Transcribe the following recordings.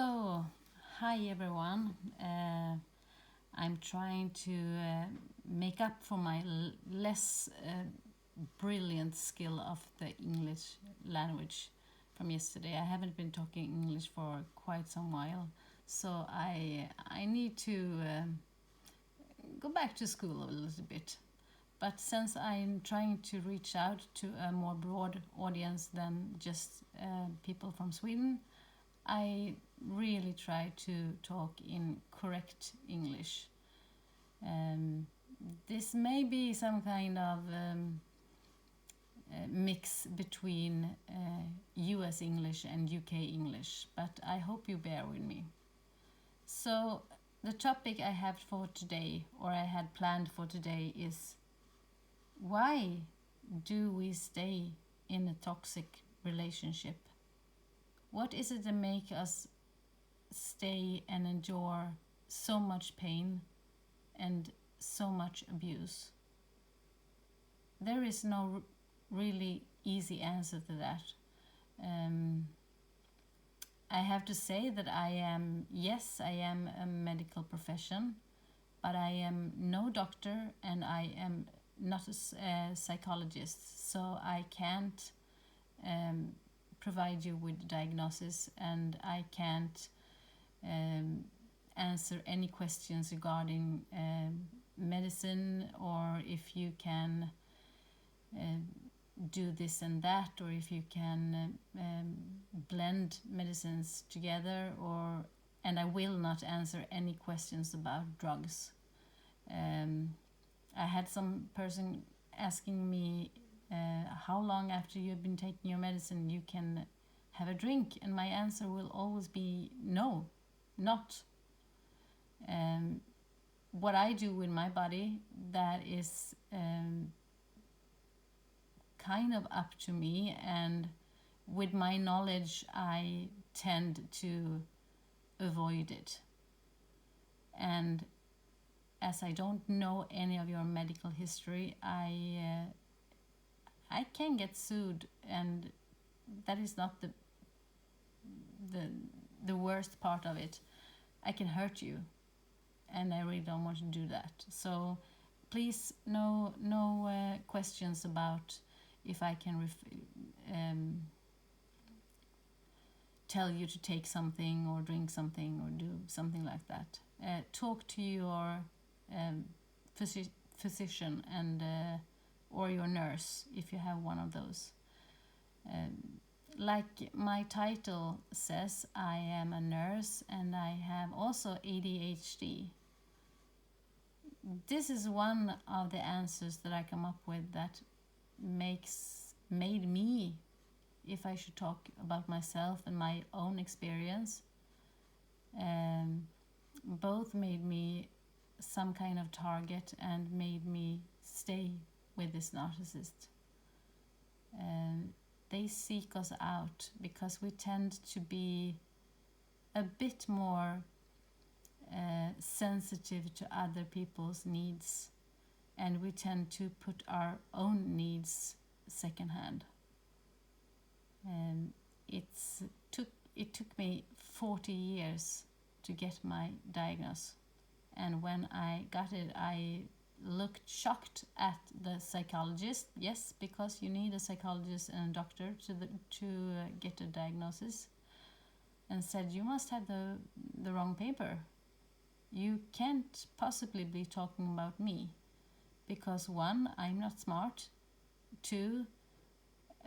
So, hi everyone. I'm trying to make up for my less brilliant skill of the English language from yesterday. I haven't been talking English for quite some while, so I need to go back to school a little bit. But since I'm trying to reach out to a more broad audience than just people from Sweden, I really try to talk in correct English. This may be some kind of mix between US English and UK English, but I hope you bear with me. So, the topic I have for today, or I had planned for today, is why do we stay in a toxic relationship? What is it that makes us stay and endure so much pain and so much abuse? There is no really easy answer to that. I have to say that I am a medical profession, but I am no doctor and I am not a psychologist, so I can't provide you with diagnosis, and I can't answer any questions regarding medicine, or if you can do this and that, or if you can blend medicines together, and I will not answer any questions about drugs. I had some person asking me how long after you've been taking your medicine you can have a drink, and my answer will always be no, not. What I do with my body, that is kind of up to me, and with my knowledge I tend to avoid it. And as I don't know any of your medical history, I can get sued, and that is not the worst part of it. I can hurt you, and I really don't want to do that. So please, no questions about if I can tell you to take something or drink something or do something like that. Talk to your physician and or your nurse if you have one of those. Like my title says, I am a nurse and I have also ADHD. This is one of the answers that I come up with that made me, if I should talk about myself and my own experience, both made me some kind of target and made me stay with this narcissist. They seek us out because we tend to be a bit more sensitive to other people's needs, and we tend to put our own needs secondhand. It took me 40 years to get my diagnosis, and when I got it, I looked shocked at the psychologist. Yes, because you need a psychologist and a doctor to get a diagnosis, and said, you must have the wrong paper. You can't possibly be talking about me, because one, I'm not smart. Two,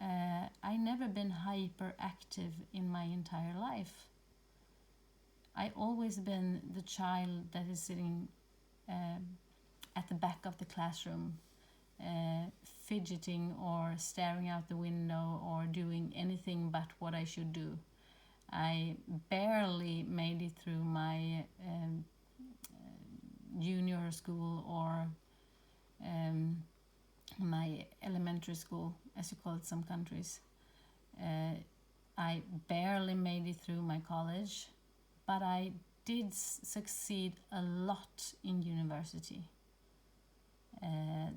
I never been hyperactive in my entire life. I always been the child that is sitting at the back of the classroom, fidgeting or staring out the window or doing anything but what I should do. I barely made it through my junior school or my elementary school, as you call it some countries. I barely made it through my college, but I did succeed a lot in university.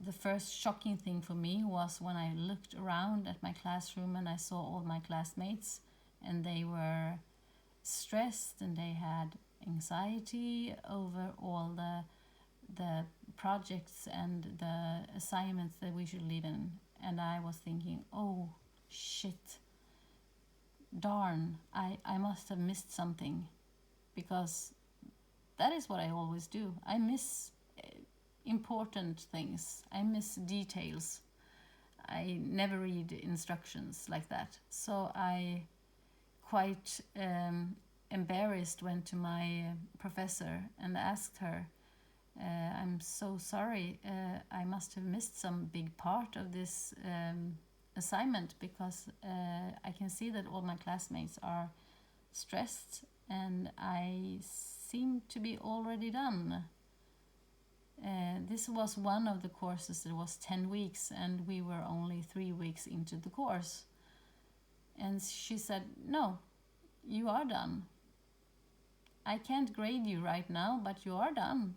The first shocking thing for me was when I looked around at my classroom and I saw all my classmates, and they were stressed and they had anxiety over all the projects and the assignments that we should leave in. And I was thinking, oh shit, darn, I must have missed something, because that is what I always do. I miss important things, I miss details. I never read instructions like that. So I quite embarrassed went to my professor and asked her, I'm so sorry, I must have missed some big part of this assignment, because I can see that all my classmates are stressed and I seem to be already done. This was one of the courses that was 10 weeks and we were only 3 weeks into the course. And she said, no, you are done. I can't grade you right now, but you are done.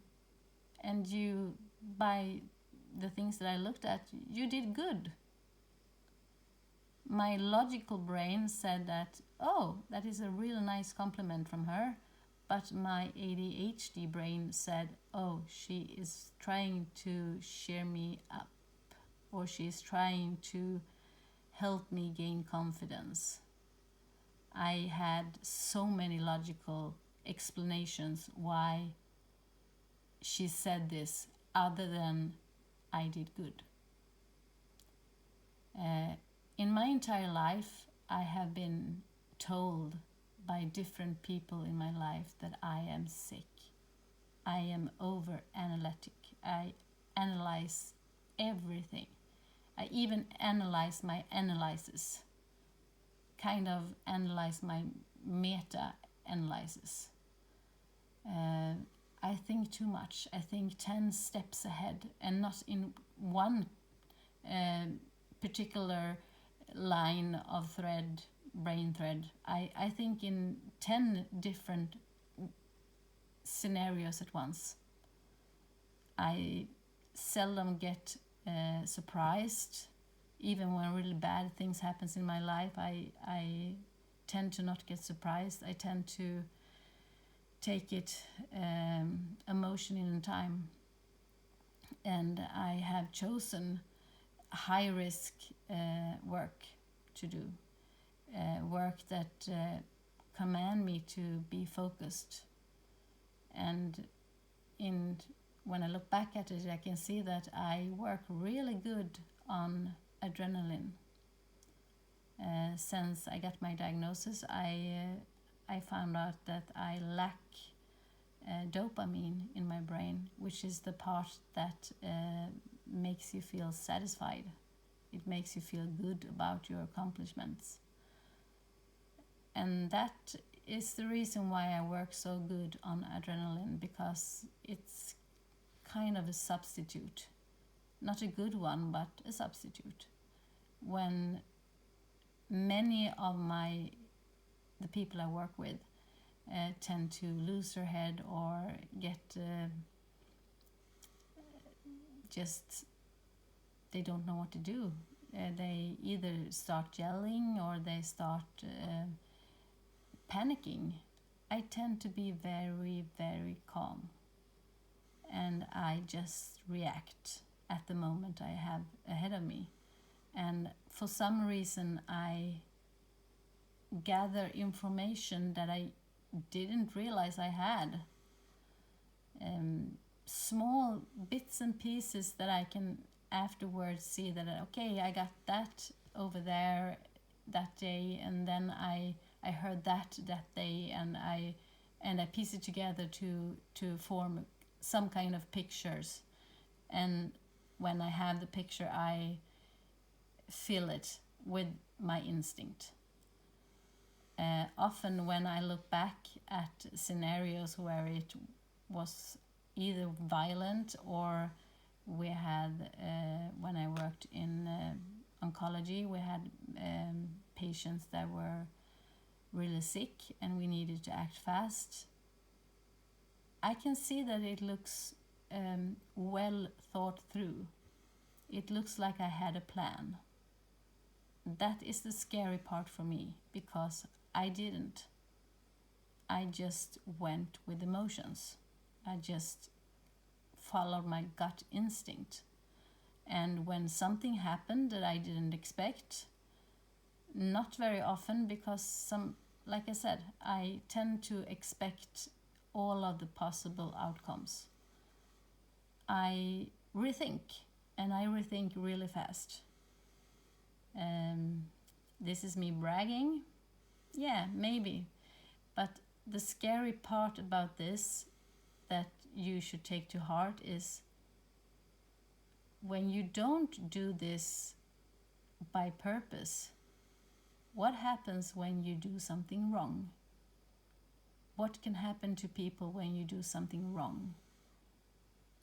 And you, by the things that I looked at, you did good. My logical brain said that, oh, that is a real nice compliment from her. But my ADHD brain said, oh, she is trying to cheer me up, or she is trying to help me gain confidence. I had so many logical explanations why she said this, other than I did good. In my entire life, I have been told by different people in my life that I am sick. I am over analytic. I analyze everything. I even analyze my analysis. Kind of analyze my meta analysis. I think too much. I think 10 steps ahead, and not in one particular line of brain thread. I think in 10 different scenarios at once. I seldom get surprised. Even when really bad things happens in my life, I tend to not get surprised. I tend to take it emotion in time. And I have chosen high risk work to do. Work that command me to be focused. And when I look back at it, I can see that I work really good on adrenaline. Since I got my diagnosis, I found out that I lack dopamine in my brain, which is the part that makes you feel satisfied. It makes you feel good about your accomplishments. And that is the reason why I work so good on adrenaline, because it's kind of a substitute. Not a good one, but a substitute. When many of the people I work with tend to lose their head or get they don't know what to do. They either start yelling or they start panicking. I tend to be very, very calm, and I just react at the moment I have ahead of me. And for some reason I gather information that I didn't realize I had. Small bits and pieces that I can afterwards see that, okay, I got that over there that day, and then I heard that day, and I piece it together to form some kind of pictures. And when I have the picture, I fill it with my instinct. Often when I look back at scenarios where it was either violent, or we had, when I worked in oncology, we had patients that were really sick and we needed to act fast. I can see that it looks well thought through. It looks like I had a plan. That is the scary part for me, because I didn't. I just went with emotions. I just followed my gut instinct. And when something happened that I didn't expect, not very often, because like I said, I tend to expect all of the possible outcomes. I rethink, and I rethink really fast. This is me bragging? Yeah, maybe. But the scary part about this that you should take to heart is when you don't do this by purpose, what happens when you do something wrong? What can happen to people when you do something wrong?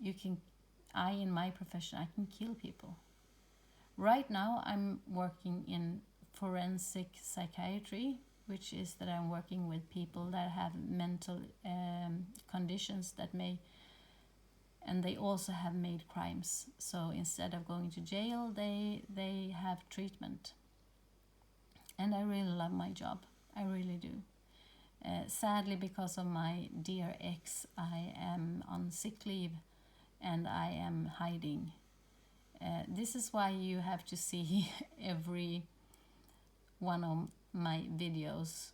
In my profession, I can kill people. Right now, I'm working in forensic psychiatry, which is that I'm working with people that have mental conditions that and they also have made crimes. So instead of going to jail, they have treatment. And I really love my job. I really do. Sadly, because of my dear ex, I am on sick leave and I am hiding. This is why you have to see every one of my videos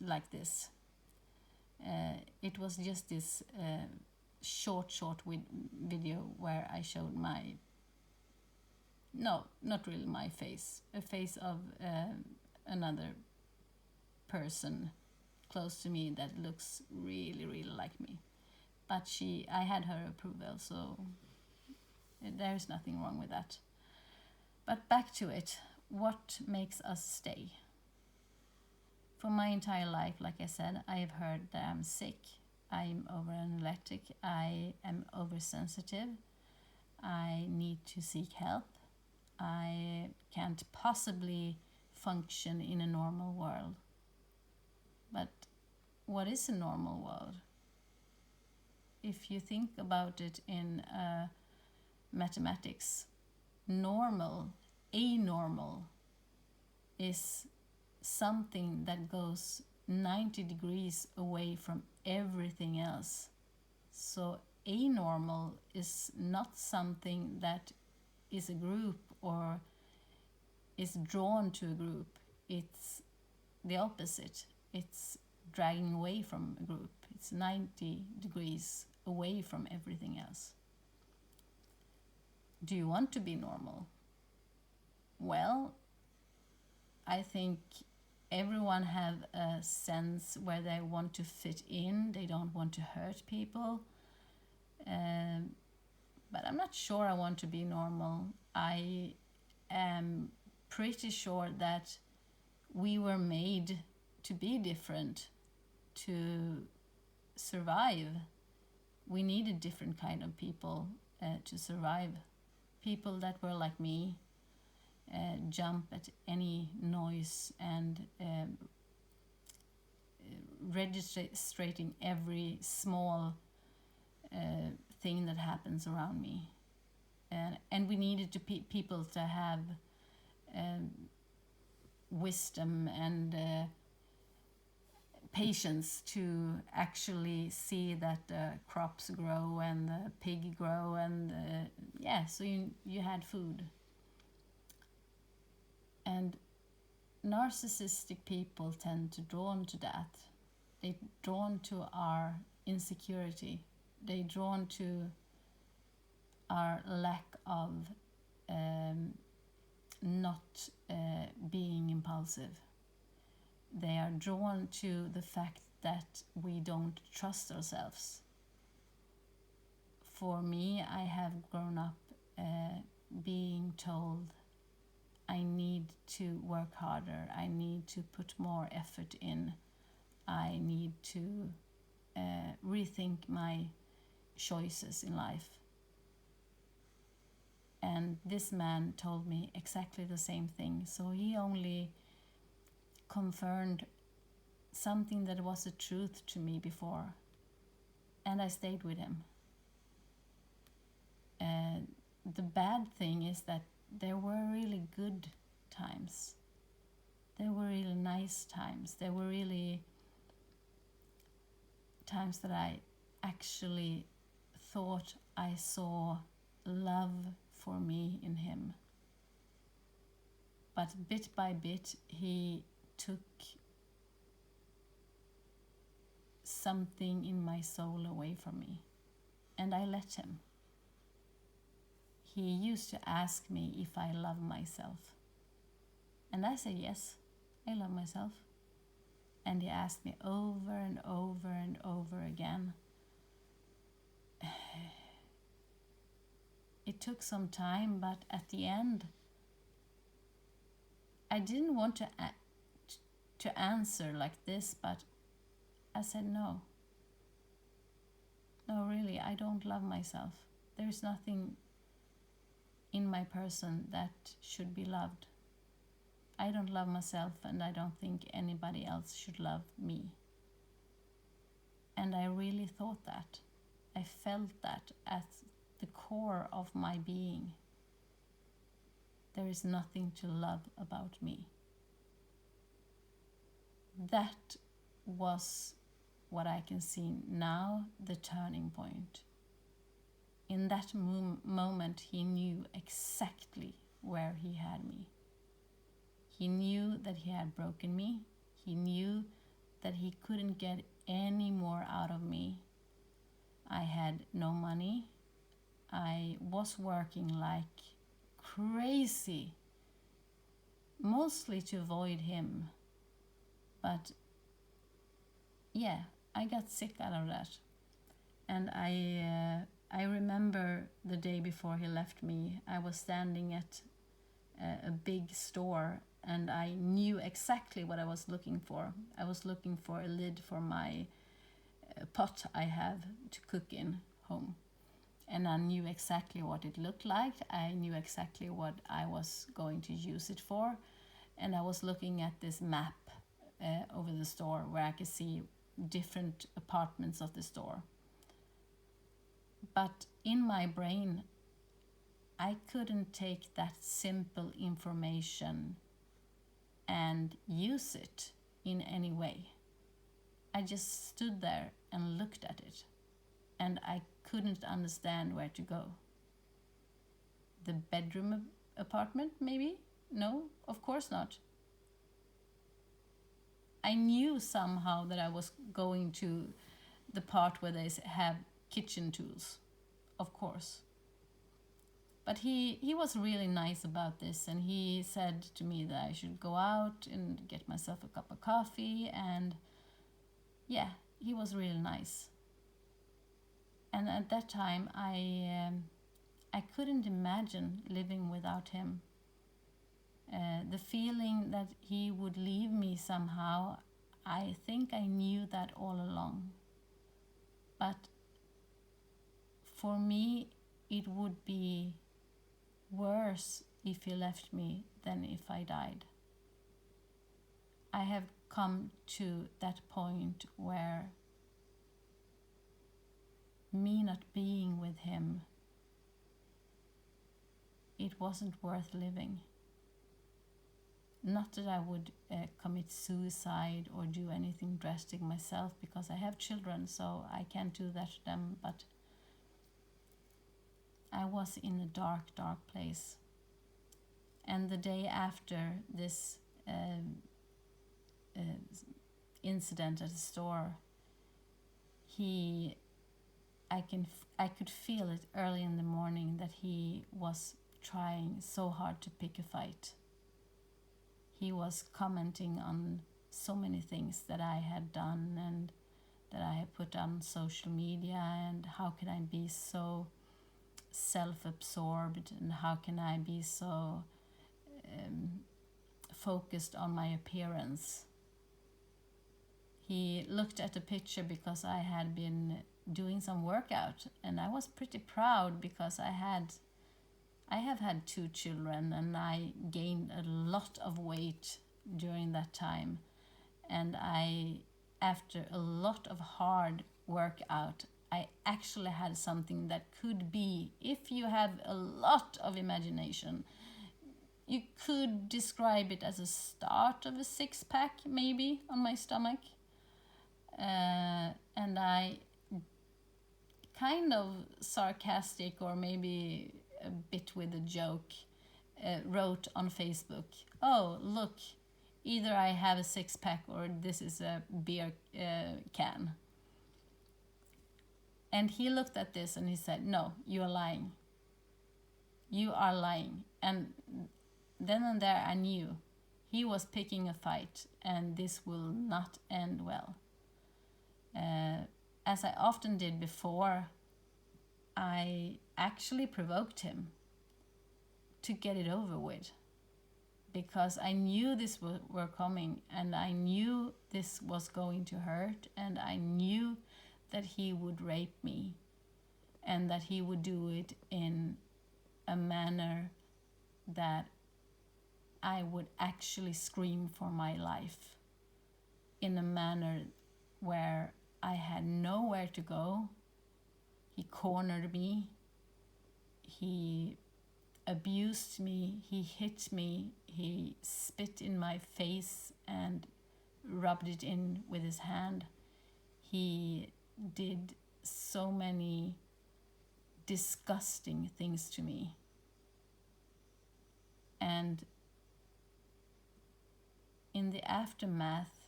like this. It was just this short video where I showed no, not really my face, a face of another person close to me that looks really, really like me. But I had her approval, so there's nothing wrong with that. But back to it, what makes us stay? For my entire life, like I said, I've heard that I'm sick, I'm overanalytic, I am oversensitive, I need to seek help, I can't possibly function in a normal world. But what is a normal world? If you think about it in mathematics, anormal is something that goes 90 degrees away from everything else. So anormal is not something that is a group or is drawn to a group. It's the opposite. It's dragging away from a group. It's 90 degrees away from everything else. Do you want to be normal? Well, I think everyone have a sense where they want to fit in. They don't want to hurt people. But I'm not sure I want to be normal. I am pretty sure that we were made to be different, to survive. We needed different kind of people to survive. People that were like me, jump at any noise and registrating every small thing that happens around me. And we needed people to have wisdom and patience to actually see that the crops grow and the pig grow and so you had food. And narcissistic people tend to drawn to that. They're drawn to our insecurity. They're drawn to our lack of not being impulsive. They are drawn to the fact that we don't trust ourselves. For me, I have grown up being told I need to work harder, I need to put more effort in, I need to rethink my choices in life. And this man told me exactly the same thing. So he only confirmed something that was a truth to me before. And I stayed with him. The bad thing is that there were really good times. they were really nice times. They were really times that I actually thought I saw love for me in him. But bit by bit, he took something in my soul away from me. And I let him. He used to ask me if I love myself. And I said, yes, I love myself. And he asked me over and over and over again. It took some time, but at the end, I didn't want to answer like this, but I said no. No, really, I don't love myself. There is nothing in my person that should be loved. I don't love myself, and I don't think anybody else should love me. And I really thought that. I felt that at the core of my being. There is nothing to love about me. That was what I can see now, the turning point. In that moment, he knew exactly where he had me. He knew that he had broken me. He knew that he couldn't get any more out of me. I had no money. I was working like crazy, mostly to avoid him. But yeah, I got sick out of that. And I remember the day before he left me, I was standing at a big store, and I knew exactly what I was looking for. I was looking for a lid for my pot I have to cook in home. And I knew exactly what it looked like. I knew exactly what I was going to use it for. And I was looking at this map over the store where I could see different apartments of the store. But in my brain, I couldn't take that simple information and use it in any way. I just stood there and looked at it, and I couldn't understand where to go. The bedroom apartment, maybe? No, of course not. I knew somehow that I was going to the part where they have kitchen tools, of course. But he was really nice about this, and he said to me that I should go out and get myself a cup of coffee, and yeah, he was really nice. And at that time, I couldn't imagine living without him. The feeling that he would leave me somehow, I think I knew that all along. But for me, it would be worse if he left me than if I died. I have come to that point where me not being with him, it wasn't worth living. Not that I would commit suicide or do anything drastic myself, because I have children, so I can't do that to them, but I was in a dark, dark place. And the day after this incident at the store, I could feel it early in the morning that he was trying so hard to pick a fight. He was commenting on so many things that I had done and that I had put on social media, and how can I be so self-absorbed, and how can I be so focused on my appearance. He looked at the picture because I had been doing some workout, and I was pretty proud because I have had 2 children, and I gained a lot of weight during that time. And after a lot of hard workout, I actually had something that could be, if you have a lot of imagination, You could describe it as a start of a six-pack, maybe, on my stomach. And I kind of sarcastic, or maybe a bit with a joke, wrote on Facebook, "Oh, look, either I have a six-pack or this is a beer can." And he looked at this and he said, "No, you are lying. You are lying." And then and there I knew he was picking a fight, and this will not end well. As I often did before, I actually provoked him to get it over with, because I knew this were coming, and I knew this was going to hurt, and I knew that he would rape me, and that he would do it in a manner that I would actually scream for my life, in a manner where I had nowhere to go. He cornered me, he abused me, he hit me, he spit in my face and rubbed it in with his hand. He did so many disgusting things to me. And in the aftermath,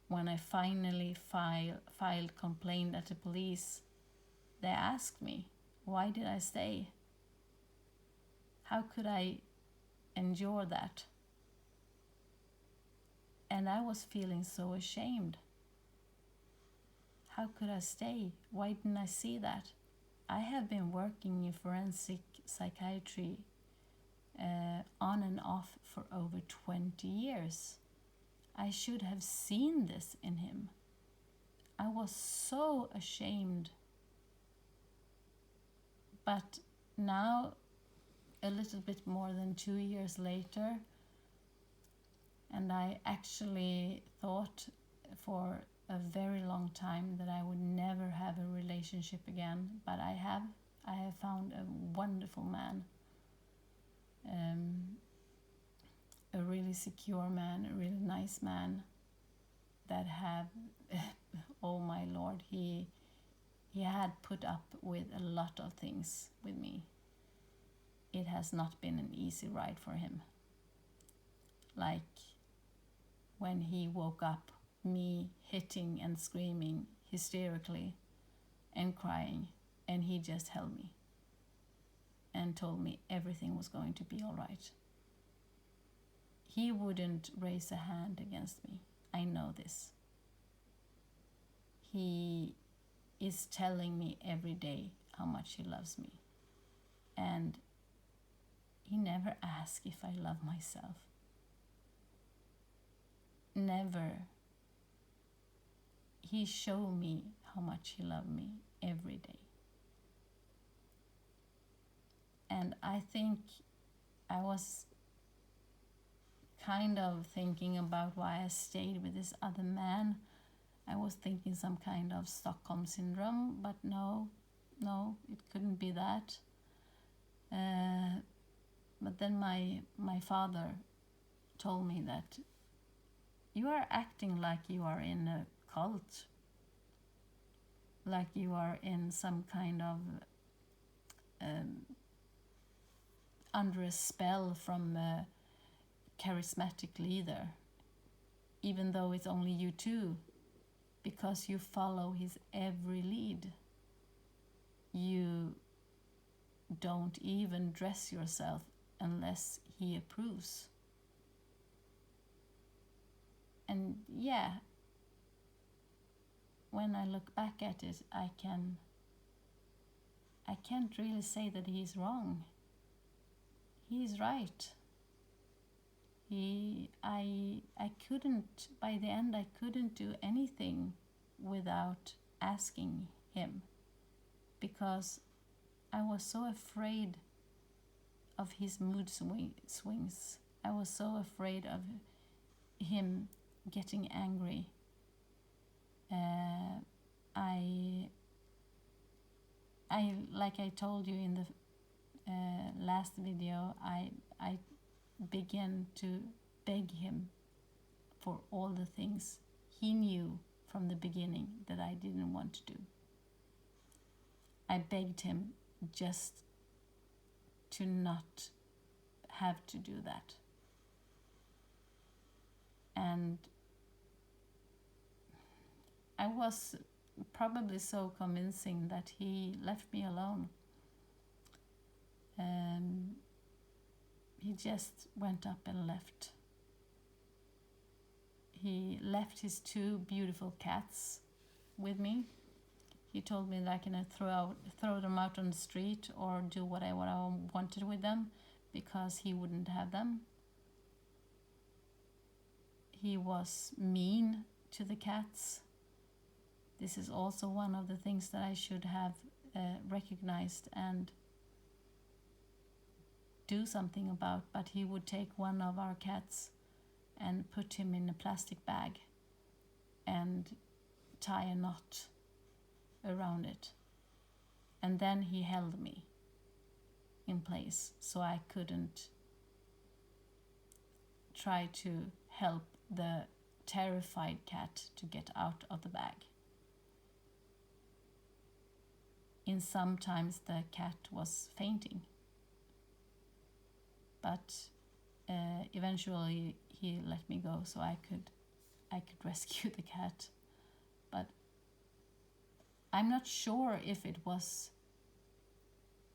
when I finally filed complaint at the police, they asked me, why did I stay? How could I endure that? And I was feeling so ashamed. How could I stay? Why didn't I see that? I have been working in forensic psychiatry on and off for over 20 years. I should have seen this in him. I was so ashamed. But now, a little bit more than 2 years later, and I actually thought for a very long time that I would never have a relationship again, but I have found a wonderful man, a really secure man, a really nice man that have oh my Lord, he had put up with a lot of things with me. It has not been an easy ride for him. Like when he woke up, me hitting and screaming hysterically and crying, and he just held me and told me everything was going to be all right. He wouldn't raise a hand against me. I know this. He is telling me every day how much he loves me. And he never asked if I love myself. Never. He showed me how much he loved me every day. And I think I was kind of thinking about why I stayed with this other man. I was thinking some kind of Stockholm syndrome, but no, it couldn't be that. But then my father told me that you are acting like you are in a cult, like you are in some kind of under a spell from a charismatic leader, even though it's only you two, because you follow his every lead. You don't even dress yourself unless he approves. And yeah, when I look back at it, I can't really say that he's wrong. He's right. I couldn't, by the end, I couldn't do anything without asking him, because I was so afraid of his mood swings. I was so afraid of him getting angry. I like I told you in the last video, I began to beg him for all the things he knew from the beginning that I didn't want to do. I begged him just to not have to do that. And I was probably so convincing that he left me alone. He just went up and left. He left his 2 beautiful cats with me. He told me that I can throw them out on the street or do what I wanted with them because he wouldn't have them. He was mean to the cats. This is also one of the things that I should have recognized and do something about, but he would take one of our cats and put him in a plastic bag and tie a knot around it. And then he held me in place so I couldn't try to help the terrified cat to get out of the bag. In sometimes the cat was fainting, but eventually he let me go so I could rescue the cat. But I'm not sure if it was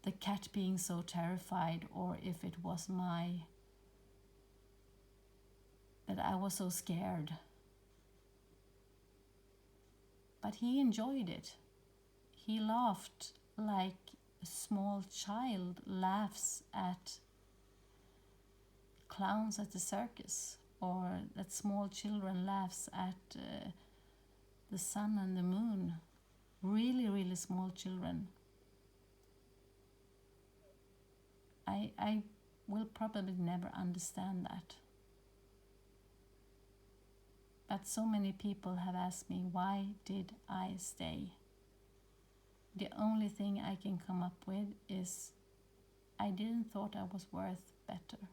the cat being so terrified or if it was that I was so scared. But he enjoyed it. He laughed like a small child laughs at clowns at the circus, or that small children laughs at the sun and the moon. Really, really small children. I will probably never understand that. But so many people have asked me, why did I stay? The only thing I can come up with is I didn't thought I was worth better.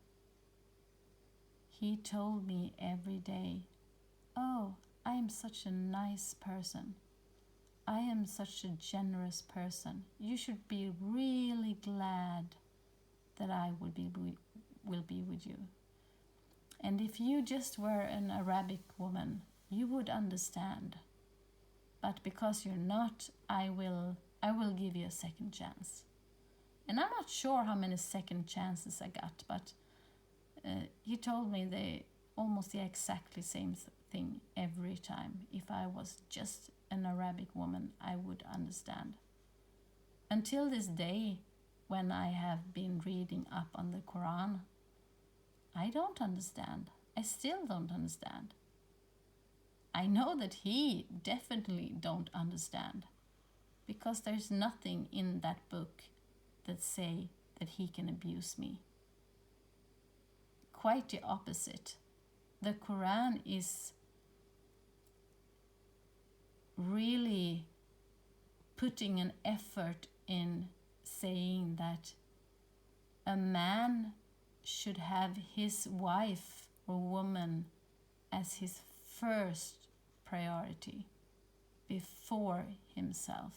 He told me every day, oh, I am such a nice person. I am such a generous person. You should be really glad that I will be with you. And if you just were an Arabic woman, you would understand. But because you're not, I will give you a second chance. And I'm not sure how many second chances I got, but he told me almost the exactly same thing every time. If I was just an Arabic woman, I would understand. Until this day, when I have been reading up on the Quran, I don't understand. I still don't understand. I know that he definitely don't understand, because there's nothing in that book that say that he can abuse me. Quite the opposite. The Quran is really putting an effort in saying that a man should have his wife or woman as his first priority before himself.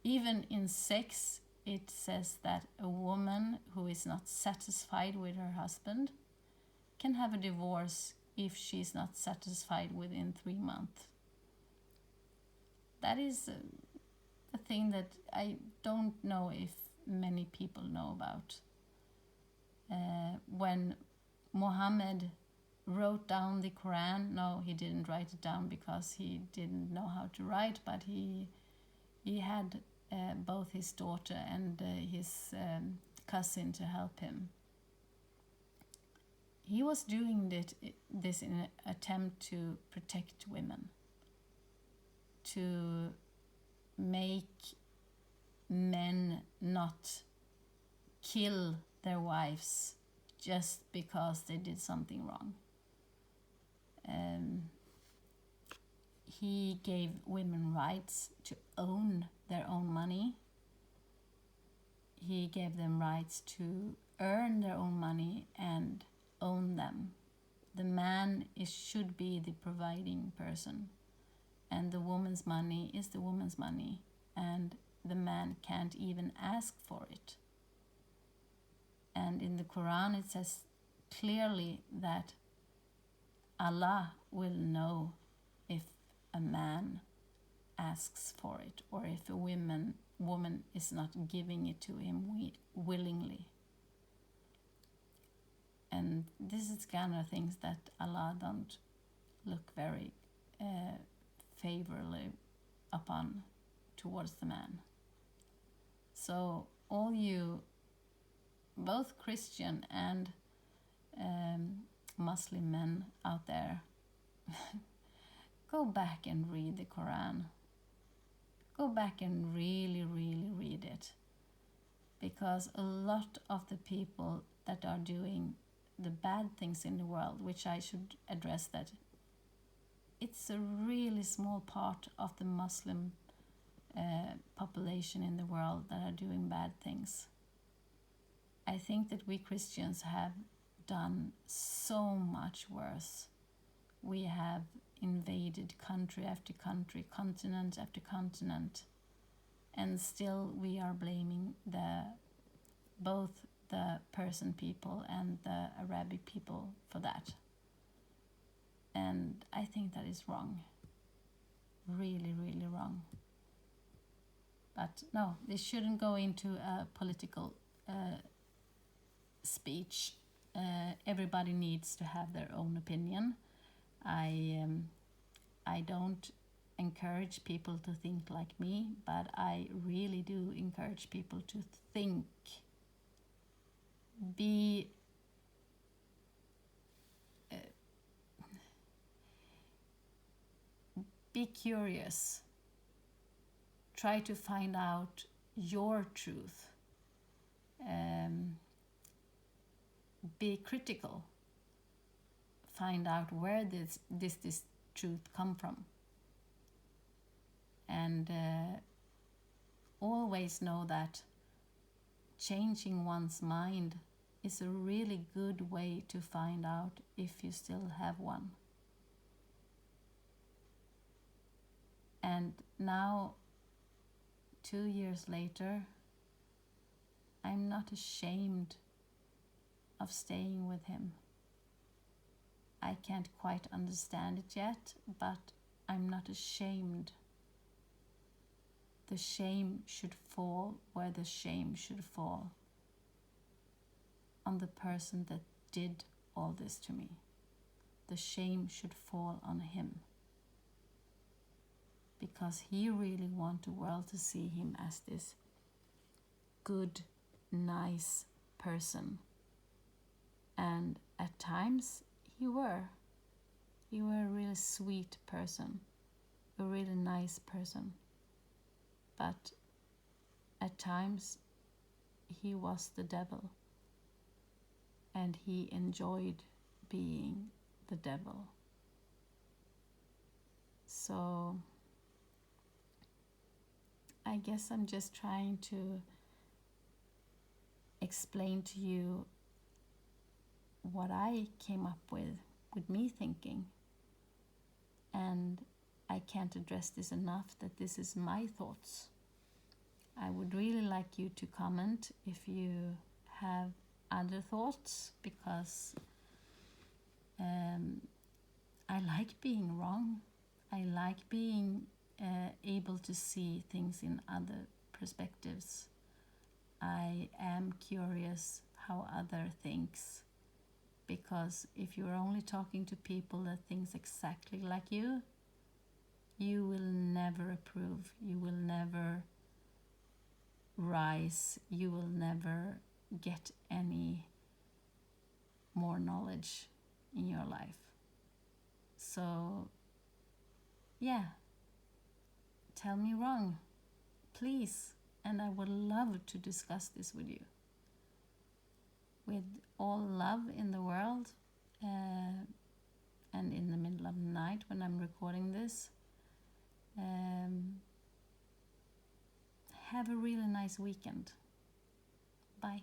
Even in sex, it says that a woman who is not satisfied with her husband can have a divorce if she's not satisfied within 3 months. That is a thing that I don't know if many people know about. When Muhammad wrote down the Quran, no, he didn't write it down because he didn't know how to write, but he had both his daughter and his cousin to help him. He was doing this in an attempt to protect women, to make men not kill their wives just because they did something wrong. He gave women rights to own their own money. He gave them rights to earn their own money and own them. The man should be the providing person, and the woman's money is the woman's money, and the man can't even ask for it. And in the Quran it says clearly that Allah will know if a man asks for it or if a woman is not giving it to him willingly. And this is kind of things that Allah don't look very favorably upon towards the man. So all you, both Christian and Muslim men out there, go back and read the Quran. Go back and really, really read it. Because a lot of the people that are doing the bad things in the world, which I should address that, it's a really small part of the Muslim population in the world that are doing bad things. I think that we Christians have done so much worse. We have invaded country after country, continent after continent, and still we are blaming both the Persian people and the Arabic people for that. And I think that is wrong. Really, really wrong. But no, this shouldn't go into a political speech. Everybody needs to have their own opinion. I don't encourage people to think like me, but I really do encourage people to think. Be curious. Try to find out your truth. Be critical. Find out where this truth come from. And always know that changing one's mind is a really good way to find out if you still have one. And now, 2 years later, I'm not ashamed of staying with him. I can't quite understand it yet, but I'm not ashamed. The shame should fall where the shame should fall, on the person that did all this to me. The shame should fall on him, because he really wants the world to see him as this good, nice person. And at times you were a really sweet person, a really nice person. But at times he was the devil, and he enjoyed being the devil. So I guess I'm just trying to explain to you what I came up with me thinking. And I can't address this enough, that this is my thoughts. I would really like you to comment if you have other thoughts, because I like being wrong. I like being able to see things in other perspectives. I am curious how other thinks, because if you're only talking to people that thinks exactly like you will never approve, you will never rise, you will never get any more knowledge in your life. So yeah, tell me wrong, please, and I would love to discuss this with you. With all love in the world, and in the middle of the night when I'm recording this. Have a really nice weekend. Bye.